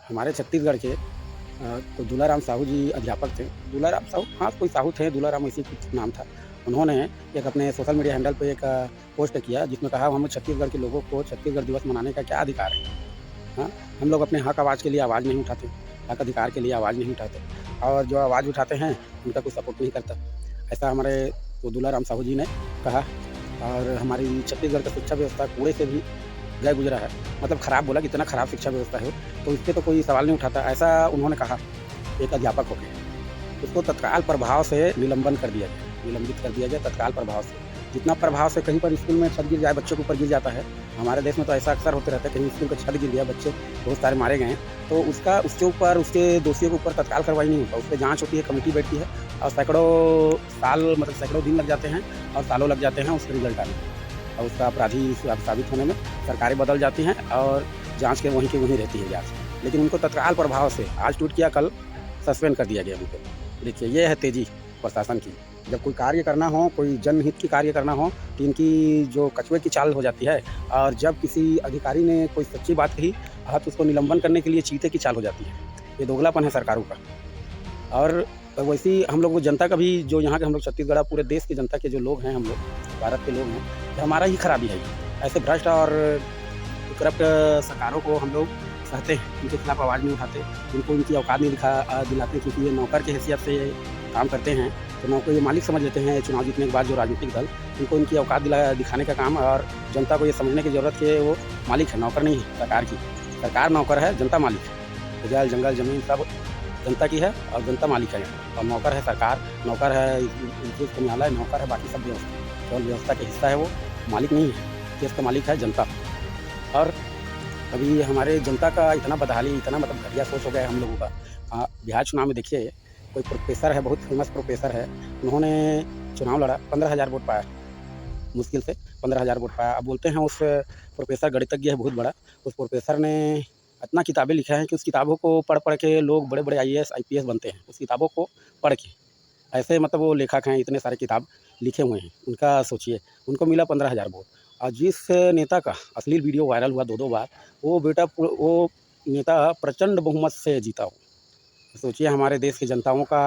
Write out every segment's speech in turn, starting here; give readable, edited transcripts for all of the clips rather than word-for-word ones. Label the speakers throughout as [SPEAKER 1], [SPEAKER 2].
[SPEAKER 1] हमारे छत्तीसगढ़ के तो दूलाराम साहू जी अध्यापक थे। दूलाराम साहू, हाँ, कोई साहू थे, दूलाराम ऐसे कुछ नाम था। उन्होंने एक अपने सोशल मीडिया हैंडल पे एक पोस्ट किया जिसमें कहा हम छत्तीसगढ़ के लोगों को छत्तीसगढ़ दिवस मनाने का क्या अधिकार है? हाँ, हम लोग अपने हक आवाज़ के लिए आवाज़ नहीं उठाते, हक अधिकार के लिए आवाज़ नहीं उठाते और जो आवाज़ उठाते हैं उनका कोई सपोर्ट नहीं करता। ऐसा हमारे तो दूलाराम साहू जी ने कहा और हमारी छत्तीसगढ़ का शिक्षा व्यवस्था कूड़े से भी गए गुज़रा है। मतलब खराब बोला कि इतना खराब शिक्षा व्यवस्था है, तो इस पे तो कोई सवाल नहीं उठाता, ऐसा उन्होंने कहा एक अध्यापक होके। उसको तत्काल प्रभाव से निलंबन कर दिया गया, निलंबित कर दिया गया तत्काल प्रभाव से। जितना प्रभाव से कहीं पर स्कूल में छत गिर जाए, बच्चों के ऊपर गिर जाता है, हमारे देश में तो ऐसा अक्सर होते रहता है, कहीं स्कूल का छत गिर गया, बच्चे बहुत सारे मारे गए हैं, तो उसका उसके ऊपर उसके दोषियों के ऊपर तत्काल कार्रवाई नहीं होता, उस पे जाँच होती है, कमेटी बैठती है और सैकड़ों साल मतलब सैकड़ों दिन लग जाते हैं और सालों लग जाते हैं उसका रिज़ल्ट आने में और उसका अपराधी साबित होने में। सरकारें बदल जाती हैं और जाँच के वहीं रहती है जाँच। लेकिन उनको तत्काल प्रभाव से आज टूट किया, कल सस्पेंड कर दिया गया उनको। देखिए, ये है तेज़ी प्रशासन की। जब कोई कार्य करना हो, कोई जनहित की कार्य करना हो, तो इनकी जो कछुए की चाल हो जाती है और जब किसी अधिकारी ने कोई सच्ची बात कही, तो उसको निलंबन करने के लिए चीते की चाल हो जाती है। ये दोगलापन है सरकारों का। और वैसे ही हम लोग वो जनता का भी जो यहाँ के हम लोग छत्तीसगढ़ पूरे देश की जनता के जो लोग हैं हम लोग, भारत के लोग हैं, ये हमारा ही खराबी है ये। ऐसे भ्रष्ट और करप्ट सरकारों को हम लोग सहते हैं, उनके खिलाफ आवाज़ नहीं उठाते, उनको उनकी औकात नहीं दिलाते क्योंकि ये नौकर की हैसियत से ये काम करते हैं, तो नौकर ये मालिक समझ लेते हैं चुनाव जीतने के बाद जो राजनीतिक दल, उनको इनकी औकात दिखाने का काम और जनता को ये समझने की ज़रूरत है कि वो मालिक है, नौकर नहीं है सरकार की। सरकार नौकर है, जनता मालिक है। जल, जंगल, ज़मीन सब जनता की है और जनता मालिक है यहाँ और नौकर है सरकार, नौकर है विशेष न्यायालय, नौकर है बाकी सब व्यवस्था। केवल व्यवस्था का हिस्सा है वो, मालिक नहीं है। देश का मालिक है जनता। और अभी हमारे जनता का इतना बदहाली, इतना मतलब घटिया सोच हो गया है हम लोगों का। बिहार चुनाव में देखिए, कोई प्रोफ़ेसर है, बहुत फ़ेमस प्रोफ़ेसर है, उन्होंने चुनाव लड़ा, 15,000 वोट पाया, मुश्किल से 15,000 वोट पाया। अब बोलते हैं उस प्रोफ़ेसर गणितज्ञ है बहुत बड़ा, उस प्रोफ़ेसर ने इतना किताबें लिखा है कि उस किताबों को पढ़-पढ़ के लोग बड़े-बड़े आईएएस, आईपीएस बनते हैं, उस किताबों को पढ़ के। ऐसे मतलब वो लेखक हैं, इतने सारे किताब लिखे हुए हैं। उनका सोचिए, उनको मिला 15,000 वोट और जिस नेता का अश्लील वीडियो वायरल हुआ 2-2 बार, वो बेटा वो नेता प्रचंड बहुमत से जीता हो। सोचिए हमारे देश की जनताओं का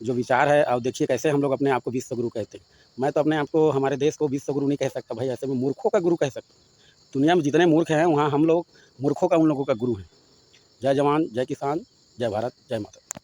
[SPEAKER 1] जो विचार है और देखिए कैसे हम लोग अपने आप को विश्व गुरु कहते हैं। मैं तो अपने आप को हमारे देश को विश्व गुरु नहीं कह सकता भाई, ऐसे में मूर्खों का गुरु कह सकता हूँ। दुनिया में जितने मूर्ख हैं, वहाँ हम लोग मूर्खों का उन लोगों का गुरु हैं। जय जवान, जय किसान, जय भारत, जय माता।